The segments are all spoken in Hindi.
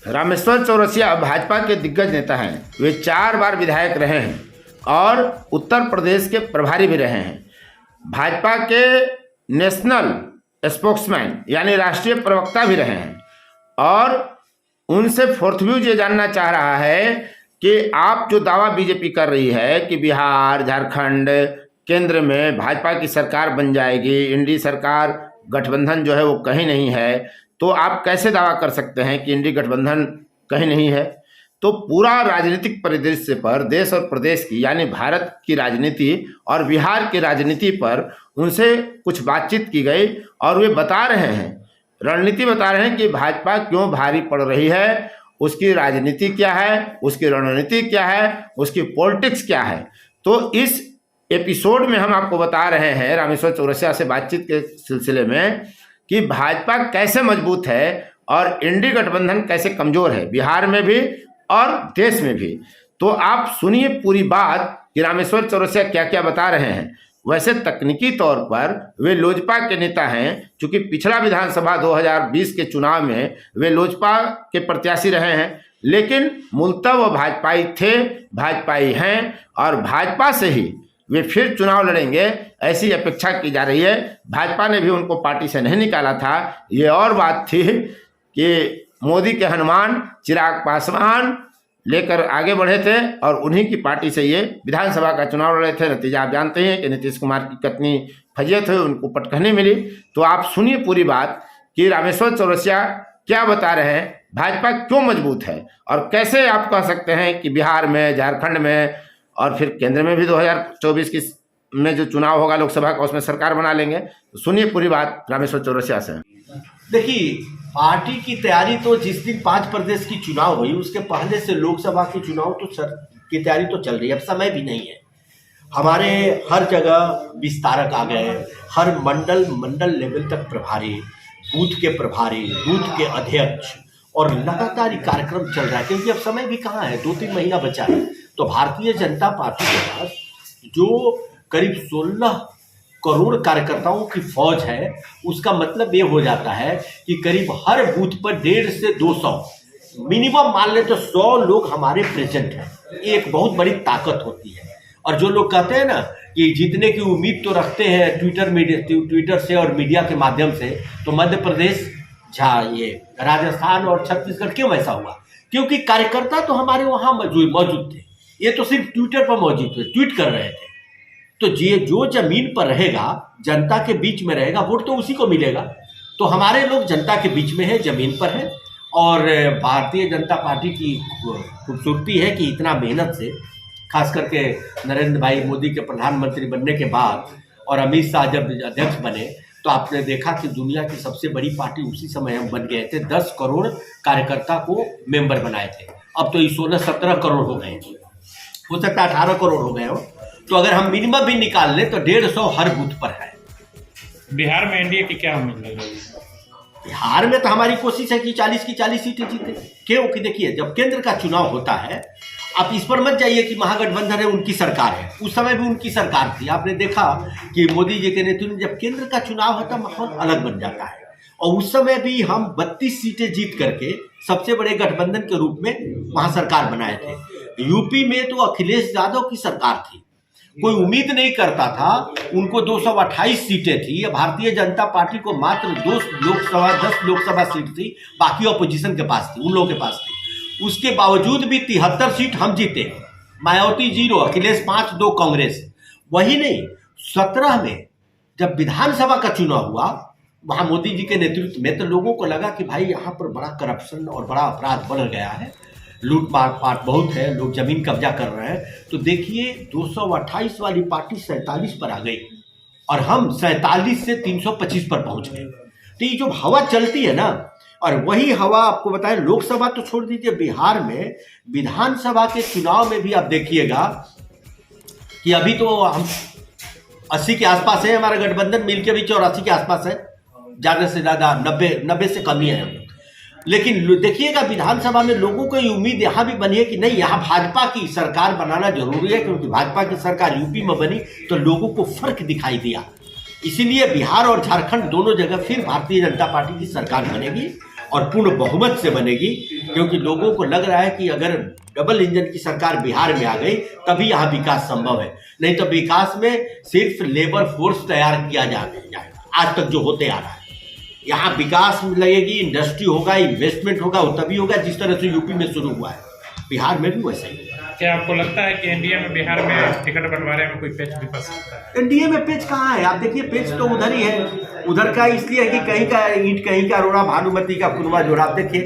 रामेश्वर चौरसिया भाजपा के दिग्गज नेता हैं। वे 4 बार विधायक रहे हैं और उत्तर प्रदेश के प्रभारी भी रहे हैं। भाजपा के नेशनल स्पोक्समैन यानी राष्ट्रीय प्रवक्ता भी रहे हैं। और उनसे फोर्थ व्यूज ये जानना चाह रहा है कि आप जो दावा बीजेपी कर रही है कि बिहार, झारखंड, केंद्र में भाजपा की सरकार बन जाएगी, इंडी सरकार, गठबंधन जो है वो कहीं नहीं है, तो आप कैसे दावा कर सकते हैं कि इंडी गठबंधन कहीं नहीं है? तो पूरा राजनीतिक परिदृश्य पर देश और प्रदेश की यानी भारत की राजनीति और बिहार की राजनीति पर उनसे कुछ बातचीत की गई और वे बता रहे हैं, रणनीति बता रहे हैं कि भाजपा क्यों भारी पड़ रही है, उसकी राजनीति क्या है, उसकी रणनीति क्या है, उसकी पॉलिटिक्स क्या है। तो इस एपिसोड में हम आपको बता रहे हैं रामेश्वर चौरसिया से बातचीत के सिलसिले में कि भाजपा कैसे मजबूत है और इंडी गठबंधन कैसे कमजोर है, बिहार में भी और देश में भी। तो आप सुनिए पूरी बात कि रामेश्वर चौरसिया क्या क्या बता रहे हैं। वैसे तकनीकी तौर पर वे लोजपा के नेता हैं, क्योंकि पिछला विधानसभा 2020 के चुनाव में वे लोजपा के प्रत्याशी रहे हैं, लेकिन मूलतः वो भाजपाई थे, भाजपाई हैं और भाजपा से ही वे फिर चुनाव लड़ेंगे ऐसी अपेक्षा की जा रही है। भाजपा ने भी उनको पार्टी से नहीं निकाला था। ये और बात थी कि मोदी के हनुमान चिराग पासवान लेकर आगे बढ़े थे और उन्हीं की पार्टी से ये विधानसभा का चुनाव लड़े थे। नतीजा आप जानते हैं कि नीतीश कुमार की कितनी फजीयत हुई, उनको पटकनी मिली। तो आप सुनिए पूरी बात कि रामेश्वर चौरसिया क्या बता रहे हैं, भाजपा क्यों मजबूत है और कैसे आप कह सकते हैं कि बिहार में, झारखंड में और फिर केंद्र में भी 2024 की में जो चुनाव होगा लोकसभा का, उसमें सरकार बना लेंगे। तो सुनिए पूरी बात रामेश्वर चौरसिया से। देखिए, पार्टी की तैयारी तो जिस दिन 5 प्रदेश की चुनाव हुई उसके पहले से लोकसभा की चुनाव तो की तैयारी तो चल रही है। अब समय भी नहीं है, हमारे हर जगह विस्तारक आ गए, हर मंडल लेवल तक प्रभारी, बूथ के प्रभारी, बूथ के अध्यक्ष, और लगातार कार्यक्रम चल रहा है क्योंकि अब समय भी कहाँ है, 2-3 महीना बचा है। तो भारतीय जनता पार्टी के पास जो करीब 16 करोड़ कार्यकर्ताओं की फौज है, उसका मतलब ये हो जाता है कि करीब हर बूथ पर 150 से 200 मिनिमम मान ले तो 100 लोग हमारे प्रेजेंट हैं। ये एक बहुत बड़ी ताकत होती है। और जो लोग कहते हैं ना कि जीतने की उम्मीद तो रखते हैं ट्विटर से और मीडिया के माध्यम से, तो मध्य प्रदेश, ये राजस्थान और छत्तीसगढ़ क्यों ऐसा हुआ? क्योंकि कार्यकर्ता तो हमारे वहाँ मौजूद थे, ये तो सिर्फ ट्विटर पर मौजूद थे, ट्वीट कर रहे थे। तो ये जो जमीन पर रहेगा, जनता के बीच में रहेगा, वोट तो उसी को मिलेगा। तो हमारे लोग जनता के बीच में है, जमीन पर है। और भारतीय जनता पार्टी की खूबसूरती है कि इतना मेहनत से, खास करके नरेंद्र भाई मोदी के प्रधानमंत्री बनने के बाद और अमित शाह जब अध्यक्ष बने, तो आपने देखा कि दुनिया की सबसे बड़ी पार्टी उसी समय हम बन गए थे। 10 करोड़ कार्यकर्ता को मेंबर बनाए थे। अब तो 16-17 करोड़ हो गए, हो सकता है 18 करोड़ हो गए हो। तो अगर हम मिनिमम भी निकाल लें तो 150 हर बूथ पर है। बिहार में एनडीए की क्या उम्मीद लग रही है? बिहार में तो हमारी कोशिश है कि 40 की 40 सीटें जीते। क्योंकि देखिए, जब केंद्र का चुनाव होता है, आप इस पर मत जाइए कि महागठबंधन है, उनकी सरकार है। उस समय भी उनकी सरकार थी। आपने देखा कि मोदी जी के नेतृत्व में जब केंद्र का चुनाव होता है, माहौल अलग बन जाता है। और उस समय भी हम 32 सीटें जीत करके सबसे बड़े गठबंधन के रूप में वहां सरकार बनाए थे। यूपी में तो अखिलेश यादव की सरकार थी, कोई उम्मीद नहीं करता था। उनको 228 सीटें थी। भारतीय जनता पार्टी को मात्र 10 लोकसभा सीट थी, बाकी ऑपोजिशन के पास थी, उन लोगों के पास थी। उसके बावजूद भी 73 सीट हम जीते। मायावती 0, अखिलेश 5, 2 कांग्रेस। वही नहीं, 17 में जब विधानसभा का चुनाव हुआ, वहां मोदी जी के नेतृत्व में, तो लोगों को लगा कि भाई यहाँ पर बड़ा करप्शन और बड़ा अपराध बढ़ गया है, लूट पाट बहुत है, लोग जमीन कब्जा कर रहे हैं। तो देखिए, 228 वाली पार्टी 47 पर आ गई और हम 47 से 325 पर पहुंच गए। तो ये जो हवा चलती है ना, और वही हवा आपको बताएं, लोकसभा तो छोड़ दीजिए, बिहार में विधानसभा के चुनाव में भी आप देखिएगा कि अभी तो हम 80 के आसपास है, हमारा गठबंधन मिल के भी 84 के आसपास है, ज़्यादा से ज़्यादा 90 से कम ही है हम। लेकिन देखिएगा, विधानसभा में लोगों को ये उम्मीद यहाँ भी बनी है कि नहीं, यहाँ भाजपा की सरकार बनाना जरूरी है, क्योंकि भाजपा की सरकार यूपी में बनी तो लोगों को फर्क दिखाई दिया। इसीलिए बिहार और झारखंड दोनों जगह फिर भारतीय जनता पार्टी की सरकार बनेगी और पूर्ण बहुमत से बनेगी। क्योंकि लोगों को लग रहा है कि अगर डबल इंजन की सरकार बिहार में आ गई तभी यहाँ विकास संभव है, नहीं तो विकास में सिर्फ लेबर फोर्स तैयार किया जाएगा आज तक जो होते आ रहा है। यहाँ विकास लगेगी, इंडस्ट्री होगा, इन्वेस्टमेंट होगा, वो तभी होगा जिस तरह से यूपी में शुरू हुआ है, बिहार में भी वैसा ही होगा। क्या आपको लगता है कि एनडीए में बिहार में टिकट बंटवारे में कोई पेच भी फंस सकता है? एनडीए में पेच कहाँ है? आप देखिए पेच तो उधर ही है। उधर का इसलिए है कि कहीं का ईंट कहीं का रोड़ा, भानुमति का कुनवा जोड़ा। आप देखिए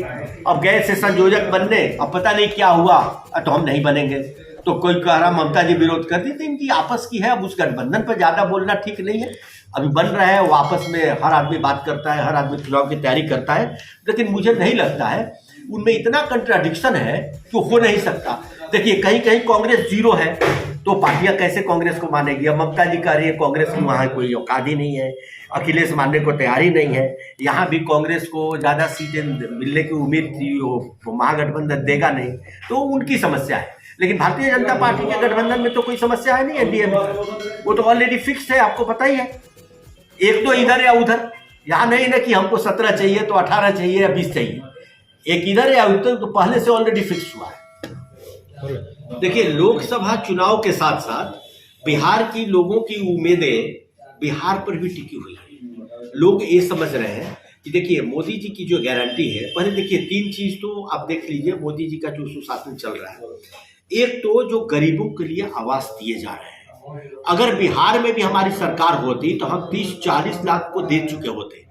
अब गए से संयोजक बनने, अब पता नहीं क्या हुआ, तो हम नहीं बनेंगे। तो कोई कह रहा ममता जी विरोध कर दी, तो इनकी आपस की है। अब उस गठबंधन पर ज़्यादा बोलना ठीक नहीं है। अभी बन रहा है, वो आपस में हर आदमी बात करता है, हर आदमी चुनाव की तैयारी करता है, लेकिन मुझे नहीं लगता है उनमें इतना कंट्राडिक्शन है कि हो नहीं सकता। देखिए कहीं कहीं कांग्रेस जीरो है, तो पार्टियां कैसे कांग्रेस को मानेगी? अब ममता जी कह रही है कांग्रेस की वहाँ कोई औकात ही नहीं है, अखिलेश मानने को तैयार ही नहीं है। यहाँ भी कांग्रेस को ज़्यादा सीटें मिलने की उम्मीद थी, वो महागठबंधन देगा नहीं, तो उनकी समस्या है। लेकिन भारतीय जनता पार्टी के गठबंधन में तो कोई समस्या है नहीं एनडीए में, वो तो ऑलरेडी फिक्स है, आपको पता ही है। एक तो इधर या उधर, यहाँ नहीं ना कि हमको 17 चाहिए तो 18 चाहिए या 20 चाहिए, एक इधर या उधर, तो पहले से ऑलरेडी फिक्स हुआ है। देखिए लोकसभा चुनाव के साथ साथ बिहार की लोगों की उम्मीदें बिहार पर भी टिकी हुई है। लोग ये समझ रहे हैं कि देखिए मोदी जी की जो गारंटी है, पहले देखिए 3 चीज तो आप देख लीजिए मोदी जी का जो सुशासन चल रहा है। एक तो जो गरीबों के लिए आवास दिए जा रहे हैं, अगर बिहार में भी हमारी सरकार होती तो हम 30-40 लाख को दे चुके होते।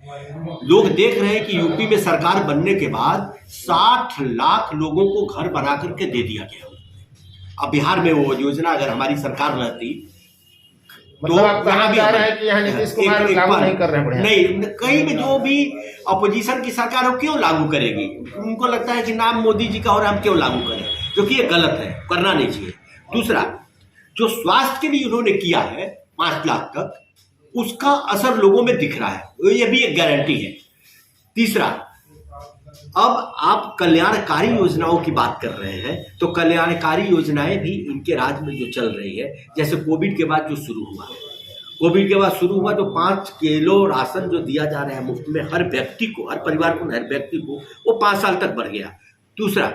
लोग देख रहे हैं कि यूपी में सरकार बनने के बाद 60 लाख लोगों को घर बना करके दे दिया गया। अब बिहार में वो योजना अगर हमारी सरकार रहती मतलब आप कहना चाह रहे हैं कि यहाँ नीतीश कुमार लागू नहीं कर रहे हैं? नहीं, कहीं भी जो भी अपोजिशन की सरकार हो क्यों लागू करेगी? उनको लगता है कि नाम मोदी जी का हो रहा है, हम क्यों लागू करें, जो कि ये गलत है, करना नहीं चाहिए। दूसरा, जो स्वास्थ्य के लिए उन्होंने किया है 5 लाख तक, उसका असर लोगों में दिख रहा है, ये भी एक गारंटी है। तीसरा, अब आप कल्याणकारी योजनाओं की बात कर रहे हैं, तो कल्याणकारी योजनाएं भी इनके राज्य में जो चल रही है, जैसे कोविड के बाद जो शुरू हुआ, कोविड के बाद शुरू हुआ तो 5 किलो राशन जो दिया जा रहा है मुफ्त में हर व्यक्ति को, हर परिवार को, हर व्यक्ति को, वो 5 साल तक बढ़ गया। दूसरा,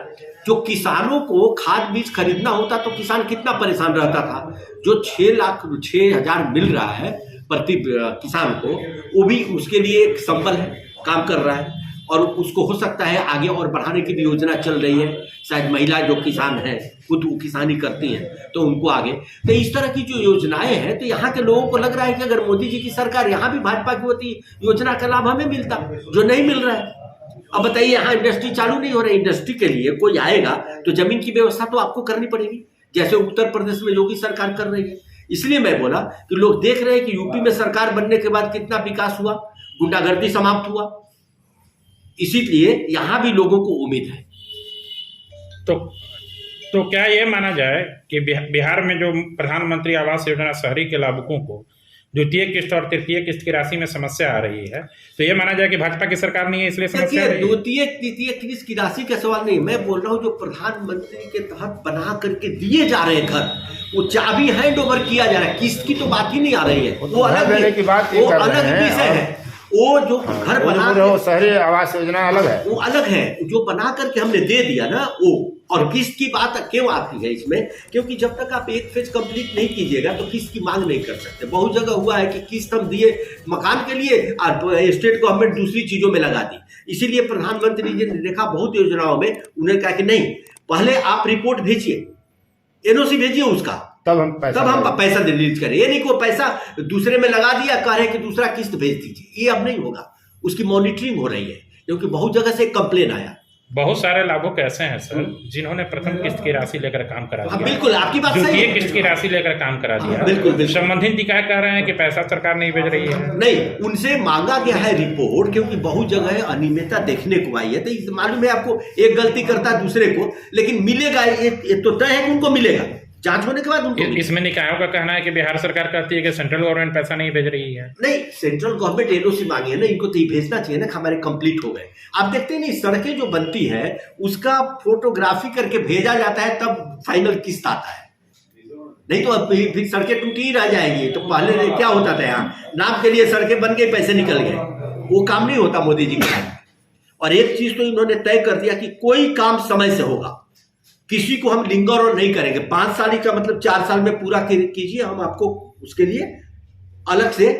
जो किसानों को खाद बीज खरीदना होता तो किसान कितना परेशान रहता था, जो 6,00,000 मिल रहा है प्रति किसान को, वो भी उसके लिए एक संबल है, काम कर रहा है। और उसको हो सकता है आगे और बढ़ाने की भी योजना चल रही है, शायद महिला जो किसान हैं खुद वो किसानी करती हैं तो उनको आगे, तो इस तरह की जो योजनाएं हैं, तो यहाँ के लोगों को लग रहा है कि अगर मोदी जी की सरकार यहाँ भी भाजपा की होती, योजना का लाभ हमें मिलता, जो नहीं मिल रहा है। अब बताइए यहाँ इंडस्ट्री चालू नहीं हो रही, इंडस्ट्री के लिए कोई आएगा तो जमीन की व्यवस्था तो आपको करनी पड़ेगी, जैसे उत्तर प्रदेश में योगी सरकार कर रही है। इसलिए मैं बोला कि लोग देख रहे हैं कि यूपी में सरकार बनने के बाद कितना विकास हुआ, गुंडागर्दी समाप्त हुआ, इसीलिए यहाँ भी लोगों को उम्मीद है। तो क्या ये माना जाए कि बिहार में जो प्रधानमंत्री आवास योजना शहरी के लाभुकों को द्वितीय किस्त और तृतीय किस्त की राशि में समस्या आ रही है, तो ये माना जाए कि भाजपा की सरकार नहीं है इसलिए समस्या आ रही है? द्वितीय तृतीय किस्त की राशि का सवाल नहीं, मैं बोल रहा हूँ जो प्रधानमंत्री के तहत बना करके दिए जा रहे हैं घर, वो चाबी हैंड ओवर किया जा रहा है, किस्त की तो बात ही नहीं आ रही है, वो अलग विषय है। वो जो घर बना शहरी आवास योजना अलग है, वो अलग है, जो बना करके हमने दे दिया ना वो। और किस्त की बात क्यों आती है इसमें? क्योंकि जब तक आप एक फेज कंप्लीट नहीं कीजिएगा तो किस्त की मांग नहीं कर सकते। बहुत जगह हुआ है कि किस्त हम दिए मकान के लिए और स्टेट गवर्नमेंट दूसरी चीजों में लगा दी। इसीलिए प्रधानमंत्री जी ने देखा बहुत योजनाओं में, उन्हें कहा कि नहीं, पहले आप रिपोर्ट भेजिए, एनओसी भेजिए उसका, तब हम पैसा रिलीज करें। ये नहीं कि वो पैसा दूसरे में लगा दिया, कह रहे कि दूसरा किस्त भेज दीजिए, ये अब नहीं होगा। उसकी मॉनिटरिंग हो रही है, क्योंकि बहुत जगह से कंप्लेन आया। बहुत सारे लाभुक ऐसे हैं सर जिन्होंने प्रथम किस्त की राशि लेकर काम करा दिया, बिल्कुल आपकी बात सही है, द्वितीय किस्त की राशि लेकर काम करा दिया, बिल्कुल। संबंधित निकाय कह रहे हैं कि पैसा सरकार नहीं भेज रही है। नहीं, उनसे मांगा गया है रिपोर्ट, क्योंकि बहुत जगह अनियमितता देखने को आई है। तो मालूम है आपको, एक गलती करता है दूसरे को, लेकिन मिलेगा ये तो तय है कि उनको मिलेगा, जांच होने के बाद उनको। इसमें निकायों का कहना है कि बिहार सरकार कहती है कि सेंट्रल गवर्नमेंट पैसा नहीं भेज रही है। नहीं, सेंट्रल गवर्नमेंट एनओसी मांगी है ना, इनको तो ये भेजना चाहिए ना, हमारे कंप्लीट हो गए। आप देखते नहीं, सड़कें जो बनती है उसका फोटोग्राफी करके भेजा जाता है, तब फाइनल किस्त आता है, नहीं तो अब फिर सड़कें टूटी ही रह जाएंगी। तो पहले क्या होता था, यहाँ नाम के लिए सड़कें बन गई, पैसे निकल गए, वो काम नहीं होता मोदी जी का। और एक चीज तो इन्होंने तय कर दिया कि कोई काम समय से होगा, किसी को हम लिंगर और नहीं करेंगे। 5 साल का मतलब 4 साल में पूरा कीजिए, हम आपको उसके लिए अलग से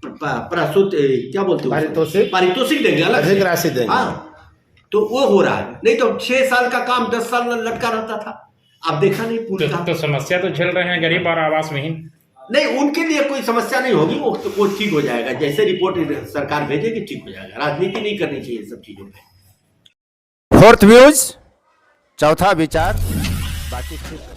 प्रस्तुत क्या बोलते हैं पारितोषिक देंगे, अलग अधिक राशि देंगे। हाँ, तो वो हो रहा है। नहीं तो 6 साल का काम 10 साल में लटका रहता था, अब देखा नहीं पूरा। तो समस्या तो झेल रहे हैं गरीब और आवास विहीन। नहीं, उनके लिए कोई समस्या नहीं होगी, वो ठीक हो जाएगा, जैसे रिपोर्ट सरकार भेजेगी ठीक हो जाएगा। राजनीति नहीं करनी चाहिए सब चीजों में। फोर्थ व्यूज, चौथा विचार, बाकी ठीक है।